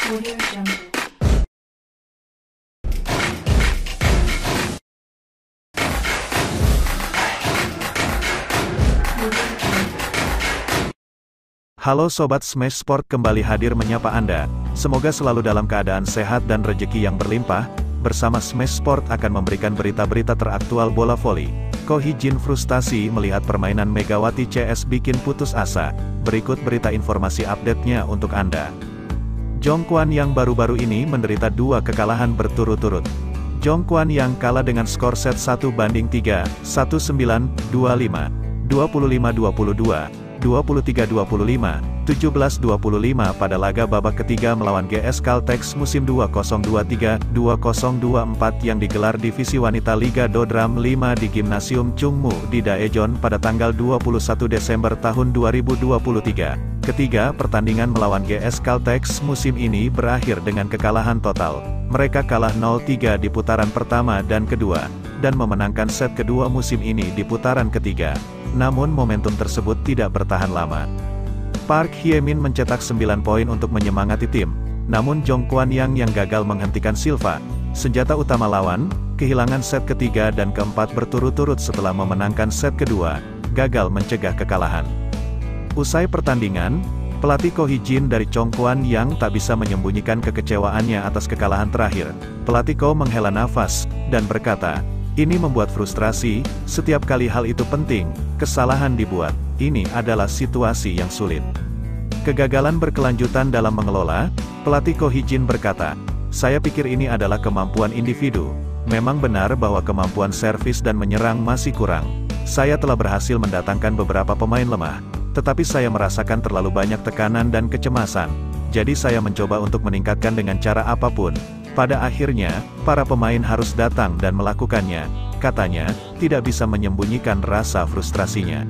Audio Jungle. Halo Sobat Smash Sport, kembali hadir menyapa Anda. Semoga selalu dalam keadaan sehat dan rezeki yang berlimpah. Bersama Smash Sport akan memberikan berita-berita teraktual bola voli. Ko Hee-jin frustasi melihat permainan Megawati CS bikin putus asa. Berikut berita informasi update-nya untuk Anda. Jong Kwan yang baru-baru ini menderita 2 kekalahan berturut-turut. Jong Kwan yang kalah dengan skor set 1-3, 19-25, 25-22. 23-25, 17-25 pada laga babak ketiga melawan GS Caltex musim 2023-2024 yang digelar Divisi Wanita Liga Dodram 5 di Gimnasium Chungmu di Daejeon pada tanggal 21 Desember tahun 2023. Ketiga pertandingan melawan GS Caltex musim ini berakhir dengan kekalahan total. Mereka kalah 0-3 di putaran pertama dan kedua, dan memenangkan set kedua musim ini di putaran ketiga. Namun momentum tersebut tidak bertahan lama. Park Hye-min mencetak 9 poin untuk menyemangati tim, namun Jong Kwan yang gagal menghentikan Silva, senjata utama lawan, kehilangan set ketiga dan keempat berturut-turut setelah memenangkan set kedua, gagal mencegah kekalahan. Usai pertandingan, pelatih Ko Hee-jin dari Jong Kwan yang tak bisa menyembunyikan kekecewaannya atas kekalahan terakhir. Pelatih Ko menghela nafas, dan berkata, "Ini membuat frustrasi, setiap kali hal itu penting, kesalahan dibuat, ini adalah situasi yang sulit." Kegagalan berkelanjutan dalam mengelola, pelatih Ko Hee-jin berkata, "Saya pikir ini adalah kemampuan individu. Memang benar bahwa kemampuan servis dan menyerang masih kurang. Saya telah berhasil mendatangkan beberapa pemain lemah, tetapi saya merasakan terlalu banyak tekanan dan kecemasan. Jadi saya mencoba untuk meningkatkan dengan cara apapun. Pada akhirnya, para pemain harus datang dan melakukannya," katanya, tidak bisa menyembunyikan rasa frustrasinya.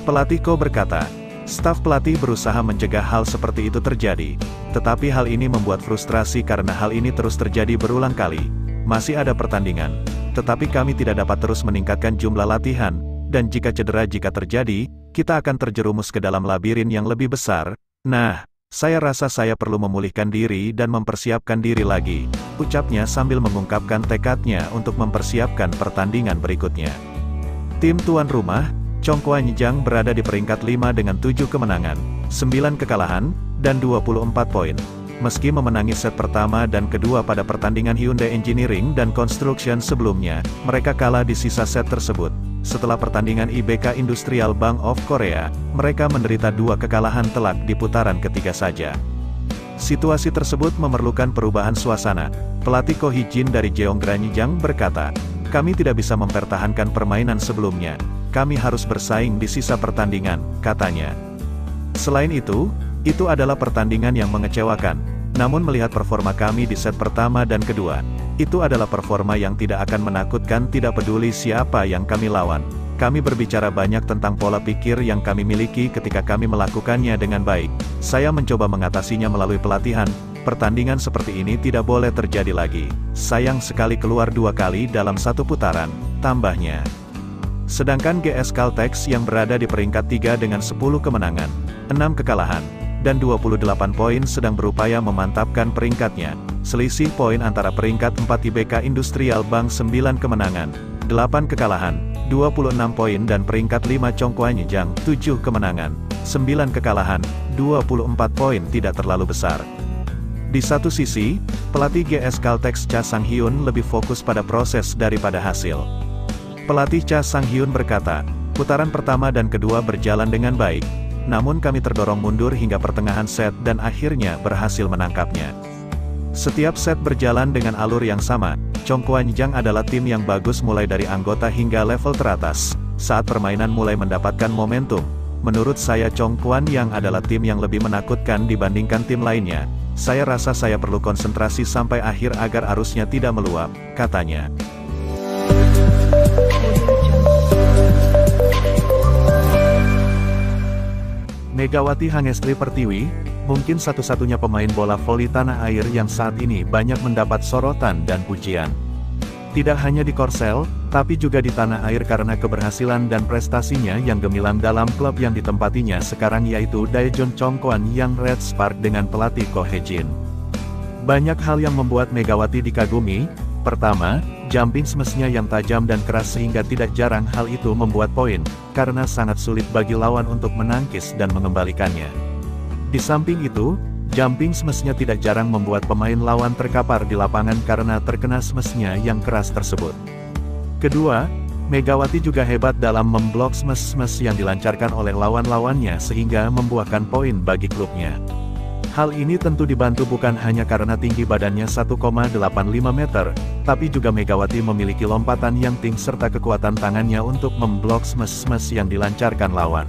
Pelatih Ko berkata, "Staf pelatih berusaha mencegah hal seperti itu terjadi. Tetapi hal ini membuat frustrasi karena hal ini terus terjadi berulang kali. Masih ada pertandingan. Tetapi kami tidak dapat terus meningkatkan jumlah latihan, dan jika cedera terjadi, kita akan terjerumus ke dalam labirin yang lebih besar. Nah, saya rasa saya perlu memulihkan diri dan mempersiapkan diri lagi," ucapnya sambil mengungkapkan tekadnya untuk mempersiapkan pertandingan berikutnya. Tim tuan rumah, Chong Kwan-jang berada di peringkat 5 dengan 7 kemenangan, 9 kekalahan, dan 24 poin. Meski memenangi set pertama dan kedua pada pertandingan Hyundai Engineering dan Construction sebelumnya, mereka kalah di sisa set tersebut. Setelah pertandingan IBK Industrial Bank of Korea, mereka menderita 2 kekalahan telak di putaran ketiga saja. Situasi tersebut memerlukan perubahan suasana. Pelatih Ko Hee-jin dari Jeonggranjang berkata, "Kami tidak bisa mempertahankan permainan sebelumnya. Kami harus bersaing di sisa pertandingan," katanya. Selain itu adalah pertandingan yang mengecewakan. Namun melihat performa kami di set pertama dan kedua, itu adalah performa yang tidak akan menakutkan, tidak peduli siapa yang kami lawan. Kami berbicara banyak tentang pola pikir yang kami miliki ketika kami melakukannya dengan baik. Saya mencoba mengatasinya melalui pelatihan. Pertandingan seperti ini tidak boleh terjadi lagi. Sayang sekali keluar 2 kali dalam 1 putaran, tambahnya. Sedangkan GS Caltex yang berada di peringkat 3 dengan 10 kemenangan, 6 kekalahan, dan 28 poin sedang berupaya memantapkan peringkatnya. Selisih poin antara peringkat 4 IBK Industrial Bank 9 kemenangan, 8 kekalahan, 26 poin dan peringkat 5 Chong Kwan-jang 7 kemenangan, 9 kekalahan, 24 poin tidak terlalu besar. Di satu sisi, pelatih GS Caltex Cha Sang-hyun lebih fokus pada proses daripada hasil. Pelatih Cha Sang-hyun berkata, "Putaran pertama dan kedua berjalan dengan baik. Namun kami terdorong mundur hingga pertengahan set dan akhirnya berhasil menangkapnya. Setiap set berjalan dengan alur yang sama. Chong Kwan-jang adalah tim yang bagus mulai dari anggota hingga level teratas. Saat permainan mulai mendapatkan momentum, menurut saya Chong Kwan-yang adalah tim yang lebih menakutkan dibandingkan tim lainnya. Saya rasa saya perlu konsentrasi sampai akhir agar arusnya tidak meluap," katanya. Megawati Hangestri Pertiwi, mungkin satu-satunya pemain bola voli tanah air yang saat ini banyak mendapat sorotan dan pujian. Tidak hanya di Korsel, tapi juga di tanah air karena keberhasilan dan prestasinya yang gemilang dalam klub yang ditempatinya sekarang yaitu Daejeon Chongkwon yang Red Spark dengan pelatih Ko Hee-jin. Banyak hal yang membuat Megawati dikagumi. Pertama, jumping smash-nya yang tajam dan keras sehingga tidak jarang hal itu membuat poin, karena sangat sulit bagi lawan untuk menangkis dan mengembalikannya. Di samping itu, jumping smash-nya tidak jarang membuat pemain lawan terkapar di lapangan karena terkena smash-nya yang keras tersebut. Kedua, Megawati juga hebat dalam memblok smash-smash yang dilancarkan oleh lawan-lawannya sehingga membuahkan poin bagi klubnya. Hal ini tentu dibantu bukan hanya karena tinggi badannya 1,85 meter, tapi juga Megawati memiliki lompatan yang tinggi serta kekuatan tangannya untuk memblok smash-smash yang dilancarkan lawan.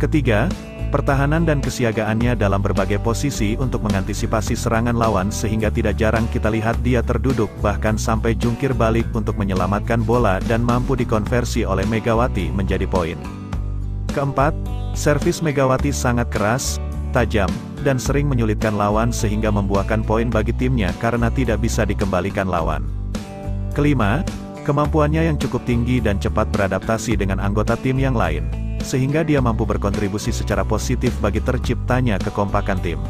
Ketiga, pertahanan dan kesiagaannya dalam berbagai posisi untuk mengantisipasi serangan lawan sehingga tidak jarang kita lihat dia terduduk bahkan sampai jungkir balik untuk menyelamatkan bola dan mampu dikonversi oleh Megawati menjadi poin. Keempat, servis Megawati sangat keras, tajam, dan sering menyulitkan lawan sehingga membuahkan poin bagi timnya karena tidak bisa dikembalikan lawan. Kelima, kemampuannya yang cukup tinggi dan cepat beradaptasi dengan anggota tim yang lain, sehingga dia mampu berkontribusi secara positif bagi terciptanya kekompakan tim.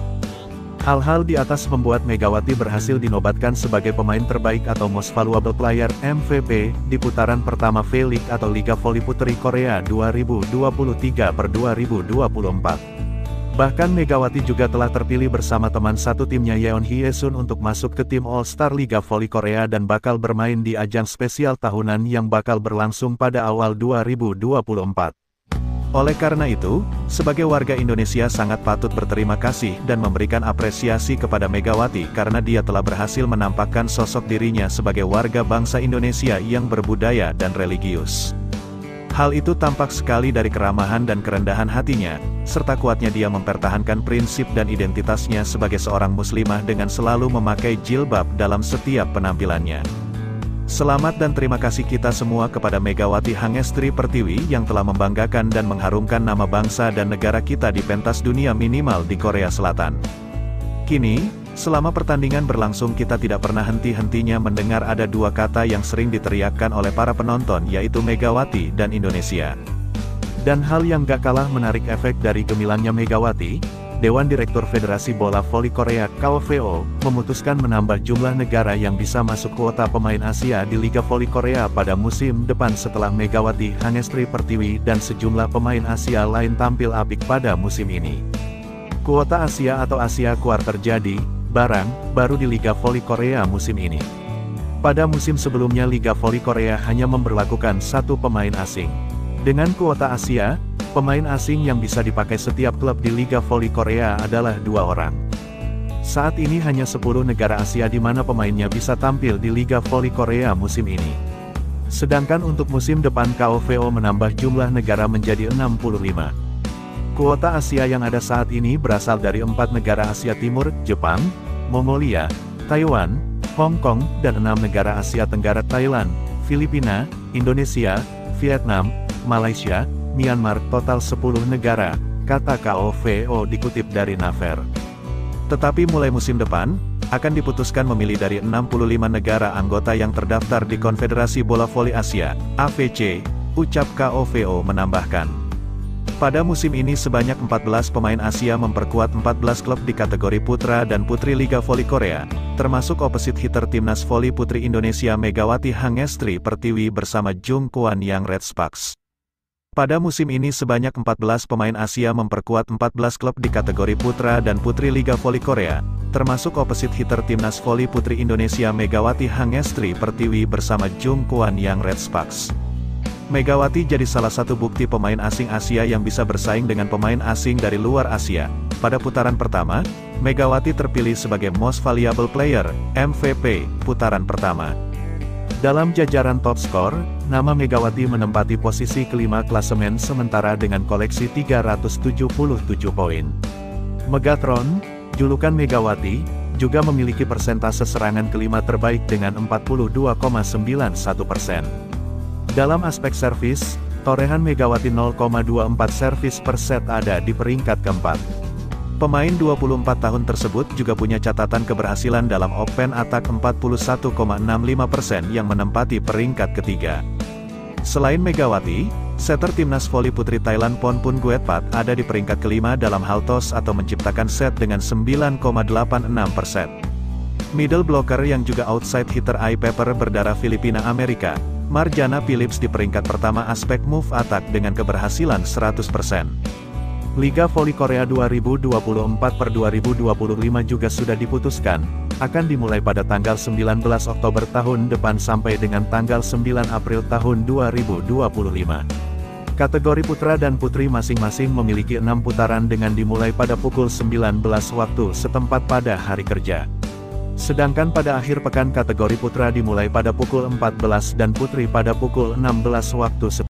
Hal-hal di atas membuat Megawati berhasil dinobatkan sebagai pemain terbaik atau Most Valuable Player (MVP) di putaran pertama V-League atau Liga Voli Putri Korea 2023-2024. Bahkan Megawati juga telah terpilih bersama teman satu timnya Yeon Hyesun untuk masuk ke tim All-Star Liga Voli Korea dan bakal bermain di ajang spesial tahunan yang bakal berlangsung pada awal 2024. Oleh karena itu, sebagai warga Indonesia sangat patut berterima kasih dan memberikan apresiasi kepada Megawati karena dia telah berhasil menampakkan sosok dirinya sebagai warga bangsa Indonesia yang berbudaya dan religius. Hal itu tampak sekali dari keramahan dan kerendahan hatinya, serta kuatnya dia mempertahankan prinsip dan identitasnya sebagai seorang muslimah dengan selalu memakai jilbab dalam setiap penampilannya. Selamat dan terima kasih kita semua kepada Megawati Hangestri Pertiwi yang telah membanggakan dan mengharumkan nama bangsa dan negara kita di pentas dunia minimal di Korea Selatan. Kini, selama pertandingan berlangsung kita tidak pernah henti-hentinya mendengar ada dua kata yang sering diteriakkan oleh para penonton yaitu Megawati dan Indonesia. Dan hal yang gak kalah menarik efek dari gemilangnya Megawati, Dewan Direktur Federasi Bola Voli Korea (KOVO) memutuskan menambah jumlah negara yang bisa masuk kuota pemain Asia di Liga Voli Korea pada musim depan setelah Megawati Hangestri Pertiwi dan sejumlah pemain Asia lain tampil apik pada musim ini. Kuota Asia atau Asia Quart terjadi baru di Liga Voli Korea musim ini. Pada musim sebelumnya Liga Voli Korea hanya memberlakukan satu pemain asing. Dengan kuota Asia, pemain asing yang bisa dipakai setiap klub di Liga Voli Korea adalah 2 orang. Saat ini hanya 10 negara Asia di mana pemainnya bisa tampil di Liga Voli Korea musim ini. Sedangkan untuk musim depan KOVO menambah jumlah negara menjadi 65. Kuota Asia yang ada saat ini berasal dari 4 negara Asia Timur, Jepang, Mongolia, Taiwan, Hong Kong, dan 6 negara Asia Tenggara Thailand, Filipina, Indonesia, Vietnam, Malaysia, Myanmar. Total 10 negara, kata KOVO dikutip dari Naver. Tetapi mulai musim depan, akan diputuskan memilih dari 65 negara anggota yang terdaftar di Konfederasi Bola Voli Asia, AVC, ucap KOVO menambahkan. Pada musim ini sebanyak 14 pemain Asia memperkuat 14 klub di kategori putra dan putri Liga Voli Korea, termasuk opposite hitter Timnas Voli Putri Indonesia Megawati Hangestri Pertiwi bersama Jung Kwan Yang Red Sparks. Pada musim ini sebanyak 14 pemain Asia memperkuat 14 klub di kategori putra dan putri Liga Voli Korea, termasuk opposite hitter Timnas Voli Putri Indonesia Megawati Hangestri Pertiwi bersama Jung Kwan Yang Red Sparks. Megawati jadi salah satu bukti pemain asing Asia yang bisa bersaing dengan pemain asing dari luar Asia. Pada putaran pertama, Megawati terpilih sebagai Most Valuable Player (MVP) putaran pertama. Dalam jajaran top skor, nama Megawati menempati posisi kelima klasemen sementara dengan koleksi 377 poin. Megatron, julukan Megawati, juga memiliki persentase serangan kelima terbaik dengan 42,91%. Dalam aspek servis, torehan Megawati 0,24 servis per set ada di peringkat keempat. Pemain 24 tahun tersebut juga punya catatan keberhasilan dalam open attack 41,65% yang menempati peringkat ketiga. Selain Megawati, setter Timnas Voli Putri Thailand Ponpunguetpat ada di peringkat kelima dalam hal toss atau menciptakan set dengan 9,86%. Middle blocker yang juga outside hitter eye pepper berdarah Filipina Amerika, Marjana Phillips di peringkat pertama aspek move attack dengan keberhasilan 100%. Liga Voli Korea 2024/2025 juga sudah diputuskan, akan dimulai pada tanggal 19 Oktober tahun depan sampai dengan tanggal 9 April tahun 2025. Kategori putra dan putri masing-masing memiliki 6 putaran dengan dimulai pada pukul 19 waktu setempat pada hari kerja. Sedangkan pada akhir pekan kategori putra dimulai pada pukul 14 dan putri pada pukul 16 waktu setempat.